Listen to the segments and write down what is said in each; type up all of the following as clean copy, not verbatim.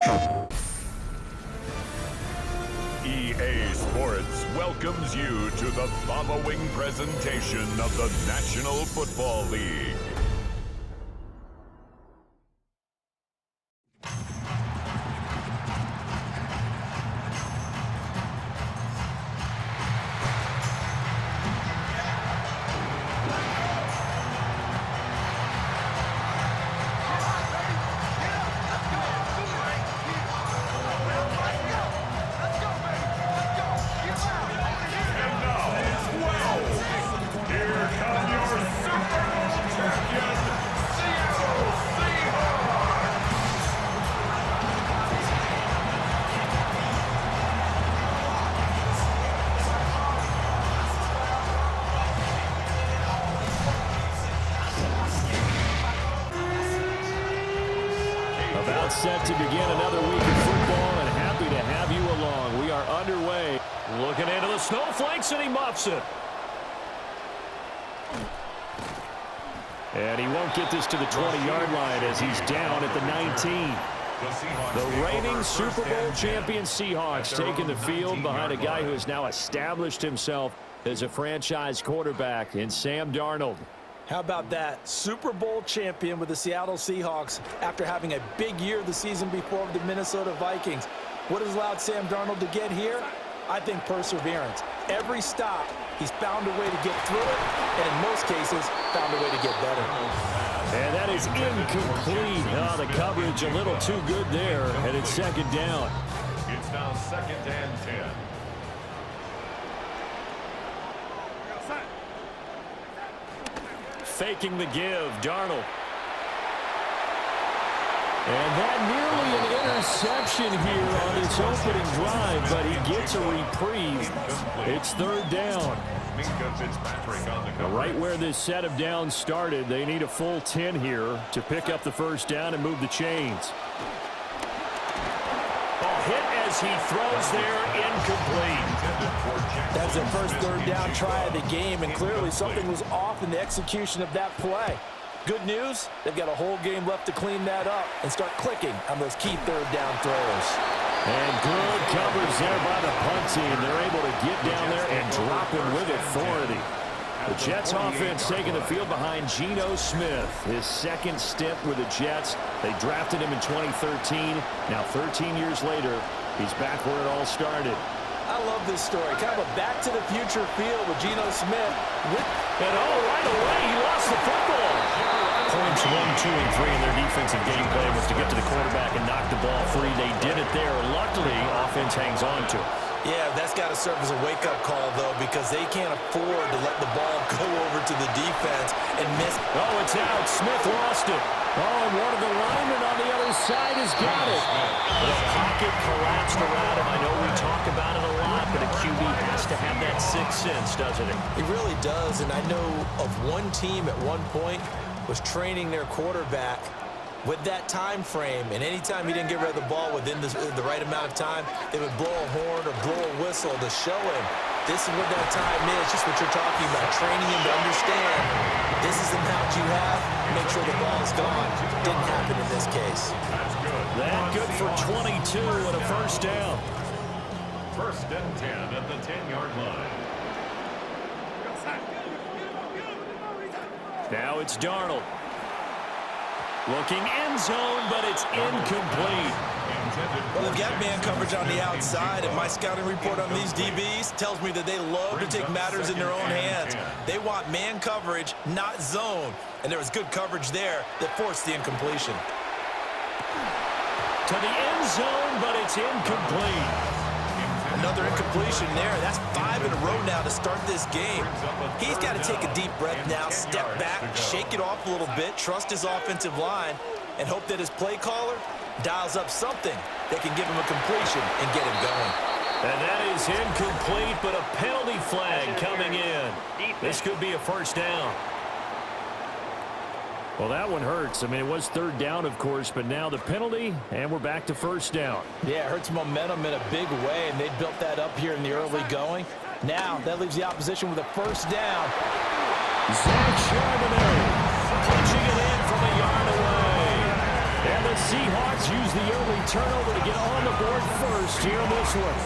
EA Sports welcomes you to the following presentation of the National Football League. About set to begin another week of football, and happy to have you along. We are underway. Looking into the snowflakes, and he muffs it. And he won't get this to the 20-yard line as he's down at the 19. The reigning Super Bowl champion Seahawks taking the field behind a guy who has now established himself as a franchise quarterback in Sam Darnold. How about that? Super Bowl champion with the Seattle Seahawks after having a big year the season before with the Minnesota Vikings. What has allowed Sam Darnold to get here? I think perseverance. Every stop, he's found a way to get through it, and in most cases, found a way to get better. And that is incomplete. The coverage a little too good there, and it's second down. It's now 2nd and 10. Faking the give, Darnold. And that nearly an interception here on its opening drive, but he gets a reprieve. It's third down. Right where this set of downs started, they need a full 10 here to pick up the first down and move the chains. Hit as he throws there, incomplete. That was their first third down try of the game, and clearly something was off in the execution of that play. Good news, they've got a whole game left to clean that up and start clicking on those key third down throws. And good coverage there by the punt team. They're able to get down there and drop him with authority. The Jets offense taking the field behind Geno Smith. His second stint with the Jets. They drafted him in 2013. Now 13 years later, he's back where it all started. I love this story. Kind of a back-to-the-future feel with Geno Smith. And right away, he lost the football. Points 1, 2, and 3 in their defensive game plan was to get to the quarterback and knock the ball free. They did it there. Luckily, offense hangs on to it. Yeah, that's got to serve as a wake-up call, though, because they can't afford to let the ball go over to the defense and miss. Oh, it's out. Smith lost it. Oh, and one of the linemen on the other side has got it. The pocket collapsed around him. I know we talk about it a lot, but a QB has to have that sixth sense, doesn't it? He really does, and I know of one team at one point was training their quarterback with that time frame, and anytime he didn't get rid of the ball within the right amount of time, they would blow a horn or blow a whistle to show him this is what that time is, just what you're talking about, training him to understand this is the amount you have, make sure the ball is gone. Didn't happen in this case. That's good. That good for 22 and a first down. 1st and 10 at the 10-yard line. Now it's Darnold. Looking end zone, but it's incomplete. Well, they've got man coverage on the outside, and my scouting report on these DBs tells me that they love to take matters in their own hands. They want man coverage, not zone. And there was good coverage there that forced the incompletion. To the end zone, but it's incomplete. Another incompletion there. That's 5 in a row now to start this game. He's got to take a deep breath now, step back, shake it off a little bit, trust his offensive line, and hope that his play caller dials up something that can give him a completion and get him going. And that is incomplete, but a penalty flag coming in. This could be a first down. Well, that one hurts. I mean, it was third down, of course, but now the penalty, and we're back to first down. Yeah, it hurts momentum in a big way, and they built that up here in the early going. Now, that leaves the opposition with a first down. Zach Charbonnet punching it in from a yard away. And the Seahawks use the early turnover to get on the board first here in this one.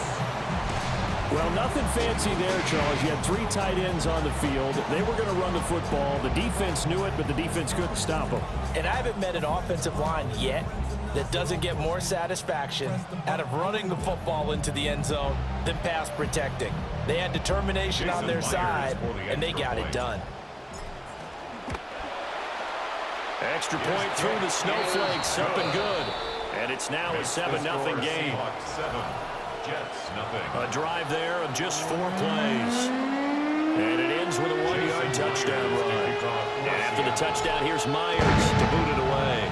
Well, nothing fancy there, Charles. You had 3 tight ends on the field. They were going to run the football. The defense knew it, but the defense couldn't stop them. And I haven't met an offensive line yet that doesn't get more satisfaction out of running the football into the end zone than pass protecting. They had determination on their side, and they got it done. Extra point through the snowflakes, up and good. And it's now a 7-0 game. A drive there of just 4 plays. And it ends with a 1-yard touchdown run. And after the touchdown, here's Myers to boot it away.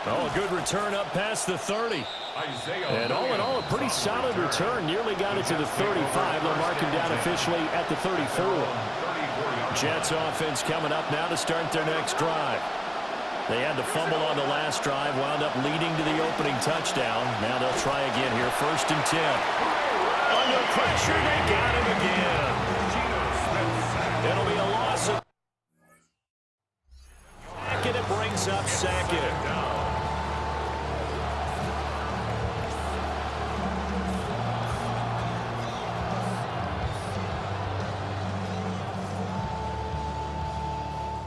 Oh, a good return up past the 30. And all in all, a pretty solid return. Nearly got it to the 35. They'll mark him down officially at the 34. Jets offense coming up now to start their next drive. They had the fumble on the last drive, wound up leading to the opening touchdown. Now they'll try again here, 1st and 10. Under pressure, they got him again. It'll be a loss of... And it brings up 2nd.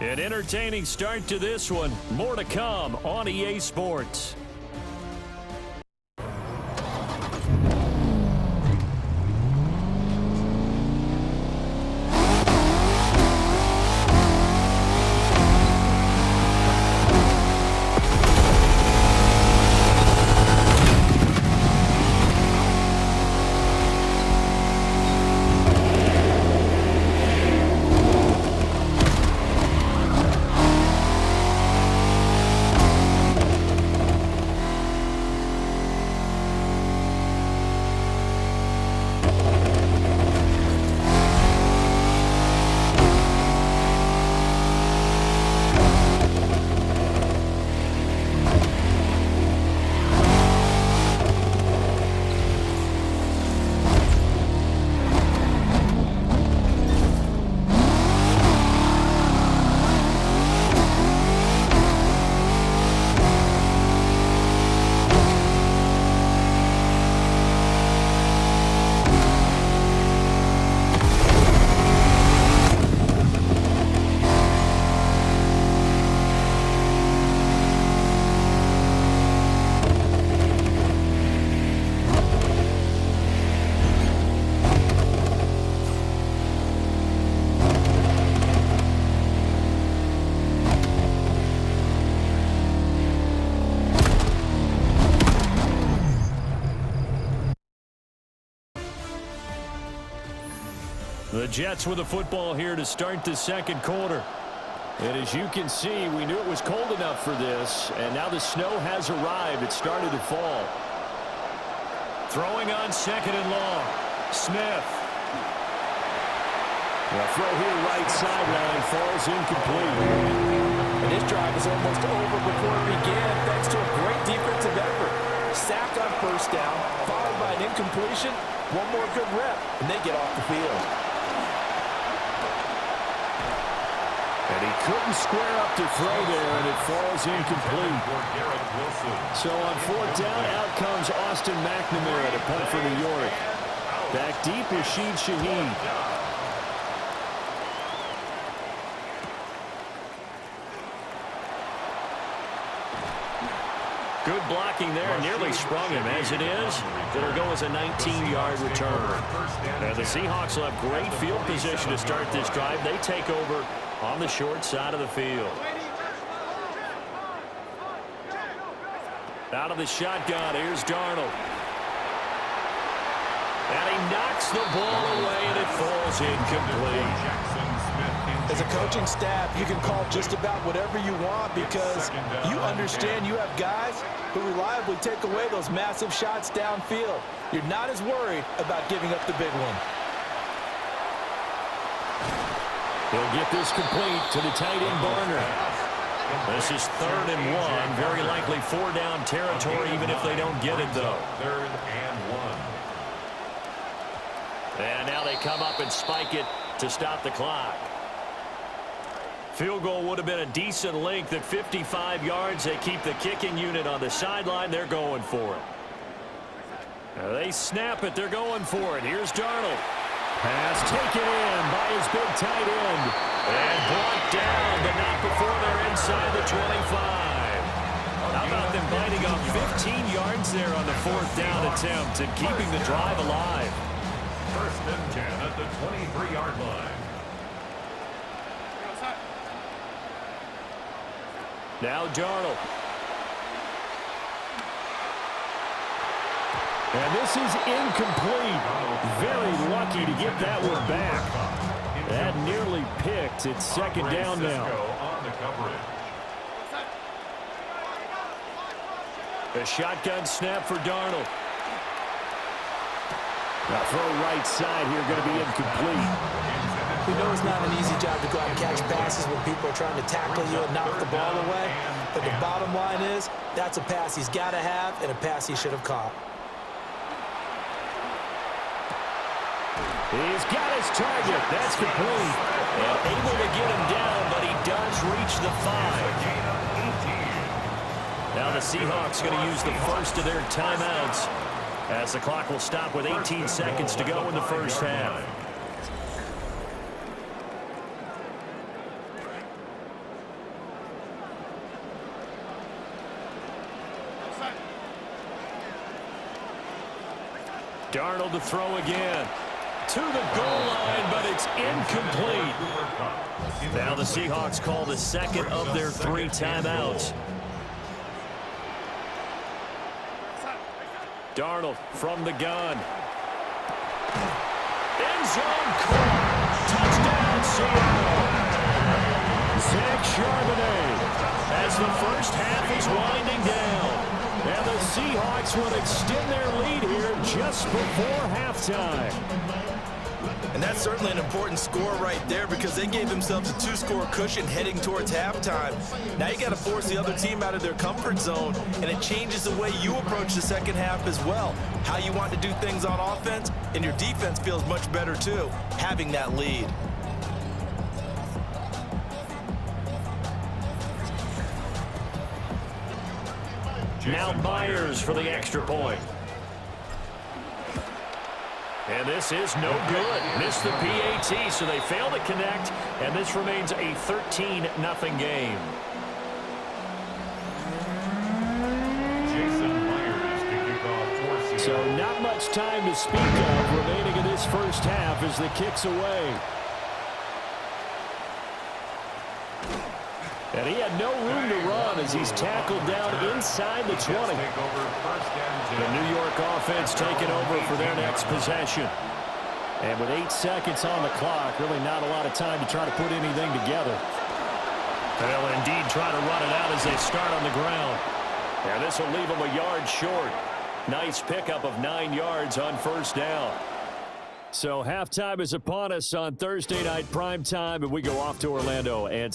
An entertaining start to this one. More to come on EA Sports. The Jets with the football here to start the 2nd quarter. And as you can see, we knew it was cold enough for this, and now the snow has arrived. It started to fall. Throwing on 2nd and long. Smith. The throw here right sideline falls incomplete. And this drive is almost over before it began, thanks to a great defensive effort. Sack on 1st down, followed by an incompletion. One more good rep, and they get off the field. And he couldn't square up to throw there, and it falls incomplete. So on 4th down, out comes Austin McNamara to punt for New York. Back deep, Rashid Shaheed. Good blocking there, nearly sprung him. As it is, it'll go as a 19-yard return. And the Seahawks will have great field position to start this drive. They take over on the short side of the field. Out of the shotgun, here's Darnold. And he knocks the ball away, and it falls incomplete. As a coaching staff, you can call just about whatever you want because you understand you have guys who reliably take away those massive shots downfield. You're not as worried about giving up the big one. He'll get this complete to the tight end Barner. This is 3rd and 1. Very likely 4-down territory, even if they don't get it, though. 3rd and 1. And now they come up and spike it to stop the clock. Field goal would have been a decent length at 55 yards. They keep the kicking unit on the sideline. They're going for it. They snap it. They're going for it. Here's Darnold. Pass taken in by his big tight end. And brought down, but not before they're inside the 25. How about them biting off 15 yards there on the 4th down attempt and keeping the drive alive? 1st and 10 at the 23-yard line. Now Darnold. And this is incomplete. Very lucky to get that one back. That nearly picked. It's 2nd down now. On the coverage. A shotgun snap for Darnold. Now throw right side here, going to be incomplete. We know it's not an easy job to go out and catch passes when people are trying to tackle you and knock the ball away. But the bottom line is, that's a pass he's got to have and a pass he should have caught. He's got his target. That's complete. And able to get him down, but he does reach the 5. Now the Seahawks going to use the first of their timeouts as the clock will stop with 18 seconds to go in the 1st half. Darnold to throw again. To the goal line, but it's incomplete. Now the Seahawks call the 2nd of their 3 timeouts. Darnold from the gun. End zone caught. Touchdown, Seattle. Zach Charbonnet as the 1st half is winding down. And the Seahawks will extend their lead here just before halftime. And that's certainly an important score right there because they gave themselves a 2-score cushion heading towards halftime. Now you got to force the other team out of their comfort zone, and it changes the way you approach the 2nd half as well. How you want to do things on offense, and your defense feels much better too, having that lead. Now Myers for the extra point. And this is no good. Missed the PAT, so they fail to connect, and this remains a 13-0 game. So not much time to speak of remaining in this 1st half as the kick's away. And he had no room to run as he's tackled down inside the 20. The New York offense taking over for their next possession. And with 8 seconds on the clock, really not a lot of time to try to put anything together. They'll indeed try to run it out as they start on the ground. And this will leave them a yard short. Nice pickup of 9 yards on 1st down. So halftime is upon us on Thursday night prime time, and we go off to Orlando and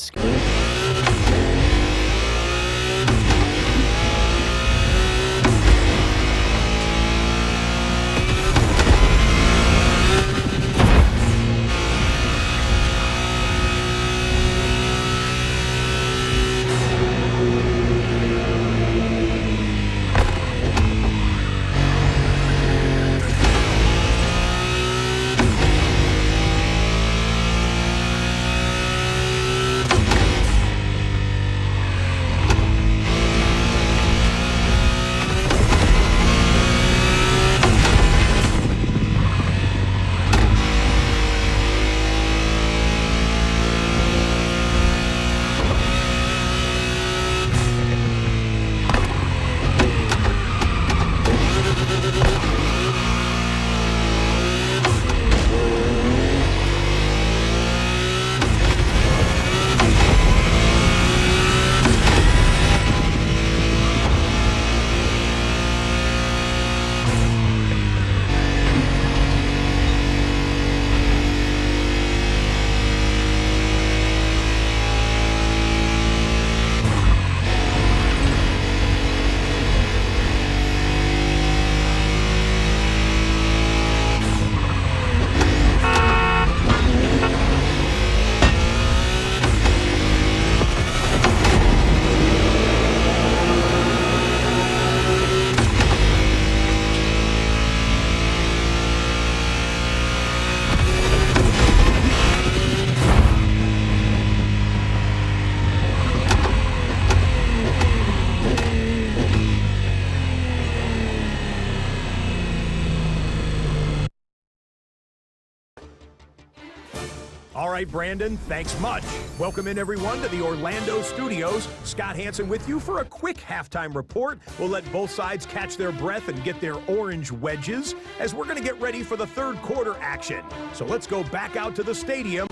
right, Brandon. Thanks much. Welcome in, everyone, to the Orlando studios. Scott Hansen with you for a quick halftime report. We'll let both sides catch their breath and get their orange wedges as we're going to get ready for the third quarter action. So let's go back out to the stadium.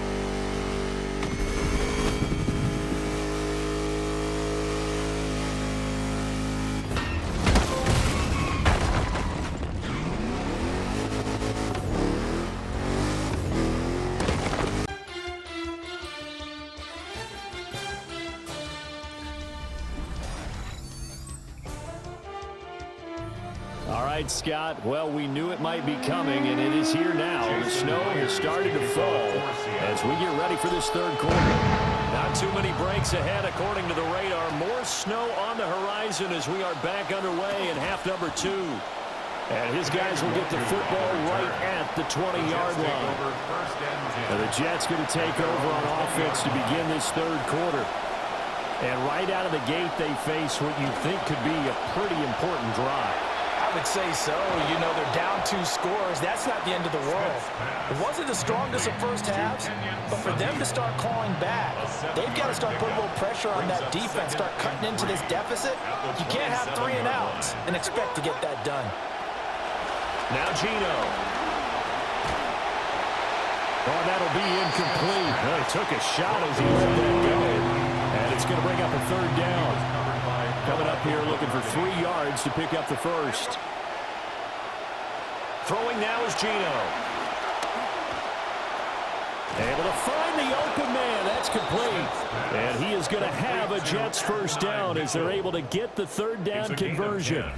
All right, Scott. Well, we knew it might be coming, and it is here now. The snow has started to fall as we get ready for this third quarter. Not too many breaks ahead, according to the radar. More snow on the horizon as we are back underway in half number 2. And his guys will get the football right at the 20-yard line. Now the Jets going to take over on offense to begin this third quarter. And right out of the gate, they face what you think could be a pretty important drive. I would say so. You know, they're down 2 scores. That's not the end of the world. It wasn't the strongest of first halves, but for them to start clawing back, they've got to start putting a little pressure on that defense, start cutting into this deficit. You can't have 3 and outs and expect to get that done. Now Gino. Oh, that'll be incomplete. Well, he took a shot as he let that go. And it's going to bring up a third down. Coming up here looking for 3 yards to pick up the first. Throwing now is Gino. Able to find the open man. That's complete. And he is going to have a Jets first down as they're able to get the third down conversion.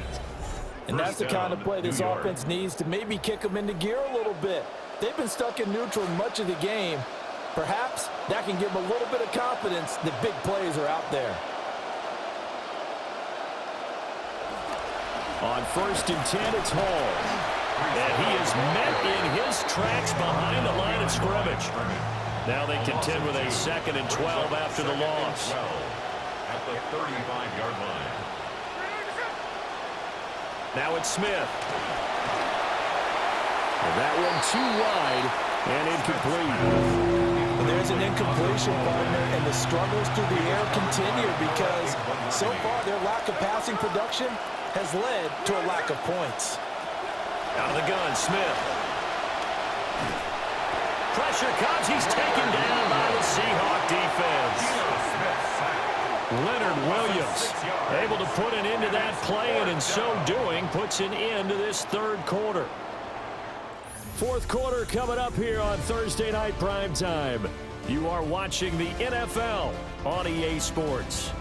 And that's the kind of play this offense needs to maybe kick them into gear a little bit. They've been stuck in neutral much of the game. Perhaps that can give them a little bit of confidence that big plays are out there. On 1st and 10, it's Hall. And he is met in his tracks behind the line of scrimmage. Now they contend with a 2nd and 12 after the loss. At the 35-yard line. Now it's Smith. And that one too wide and incomplete. And there's an incompletion, partner, and the struggles through the air continue because so far their lack of passing production has led to a lack of points. Out of the gun, Smith. Pressure comes. He's taken down by the Seahawk defense. Leonard Williams able to put an end to that play, and in so doing puts an end to this third quarter. Fourth quarter coming up here on Thursday Night Primetime. You are watching the NFL on EA Sports.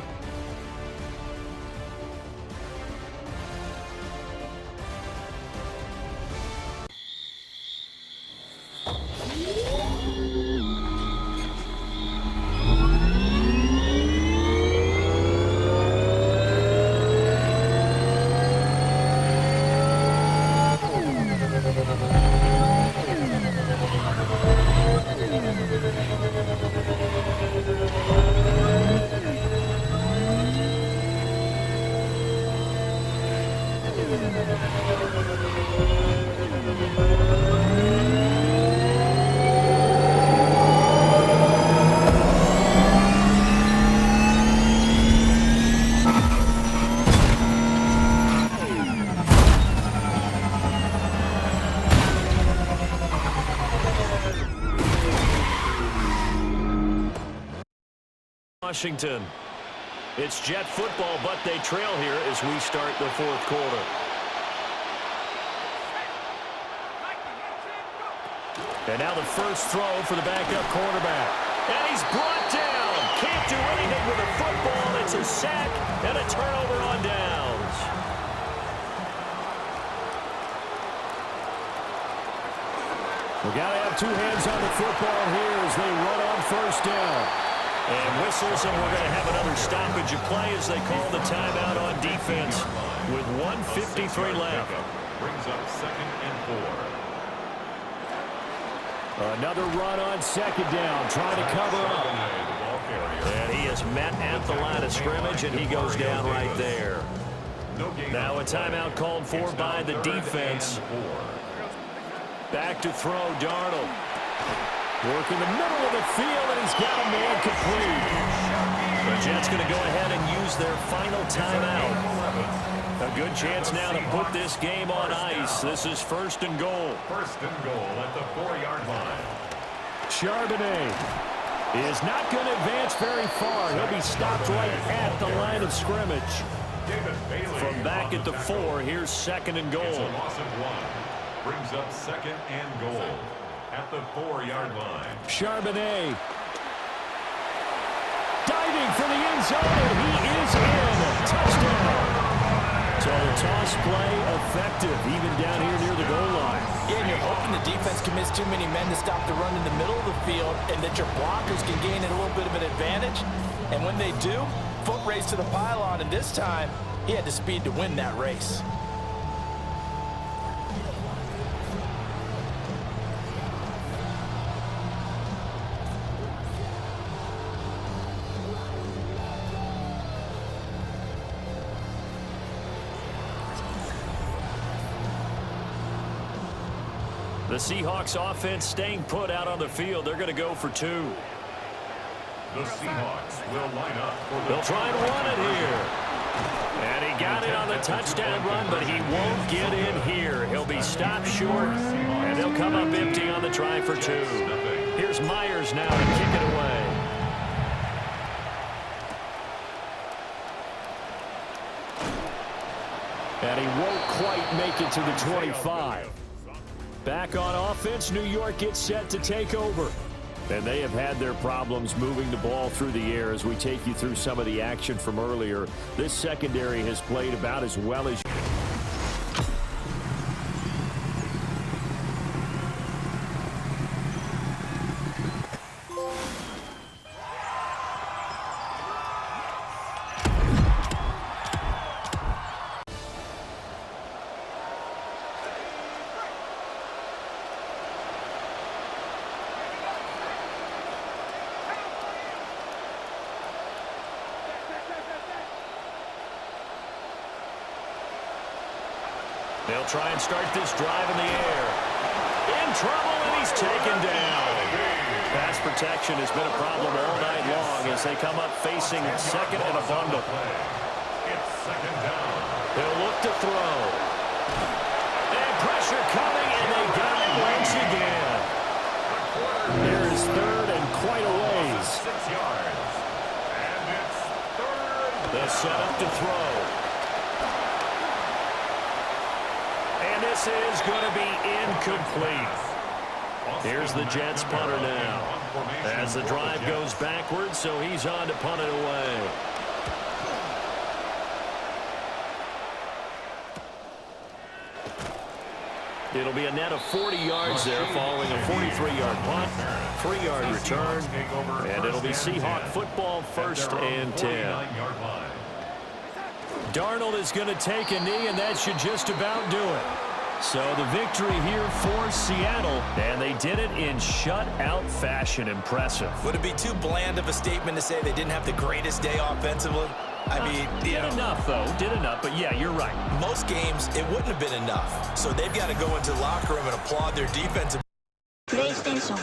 Washington. It's Jet football, but they trail here as we start the fourth quarter. And now the first throw for the backup quarterback. And he's brought down. Can't do anything with the football. It's a sack and a turnover on downs. We got to have 2 hands on the football here as they run on first down. And whistles, and we're going to have another stoppage of play as they call the timeout on defense with 1:53 left. Brings up 2nd and 4. Another run on 2nd down, trying to cover up. And he is met at the line of scrimmage, and he goes down right there. Now a timeout called for by the defense. Back to throw, Darnold. Working the middle of the field, and he's got a man complete. The Jets going to go ahead and use their final timeout. A good chance now to put this game on ice. This is 1st and goal. 1st and goal at the 4-yard line. Charbonnet is not going to advance very far. He'll be stopped right at the line of scrimmage. From back at the 4, here's 2nd and goal. It's a loss of 1. Brings up 2nd and goal at the 4-yard line. Charbonnet diving for the end zone, and he is in. Touchdown. So the toss play effective, even down here near the goal line. Yeah, and you're hoping the defense commits too many men to stop the run in the middle of the field and that your blockers can gain a little bit of an advantage. And when they do, foot race to the pylon, and this time, he had the speed to win that race. The Seahawks offense staying put out on the field. They're going to go for 2. The Seahawks will line up for the... They'll try and run it here. And he got it on the touchdown run, but he won't get in here. He'll be stopped short, and they'll come up empty on the try for 2. Here's Myers now to kick it away. And he won't quite make it to the 25. Back on offense, New York gets set to take over. And they have had their problems moving the ball through the air as we take you through some of the action from earlier. This secondary has played about as well as... They'll try and start this drive in the air. In trouble, and he's taken down. Pass protection has been a problem all night long as they come up facing 2nd and a bundle. It's 2nd down. They'll look to throw. And pressure coming, and they got it once again. Here is 3rd and quite a ways. 6 yards. And it's 3rd. They'll set up to throw. And this is going to be incomplete. Here's the Jets punter now. As the drive goes backwards, so he's on to punt it away. It'll be a net of 40 yards there following a 43-yard punt, 3-yard return, and it'll be Seahawk football 1st and 10. Darnold is going to take a knee, and that should just about do it. So the victory here for Seattle, and they did it in shutout fashion. Impressive. Would it be too bland of a statement to say they didn't have the greatest day offensively? I mean, did enough, though. Did enough, but yeah, you're right. Most games, it wouldn't have been enough. So they've got to go into the locker room and applaud their defensive. PlayStation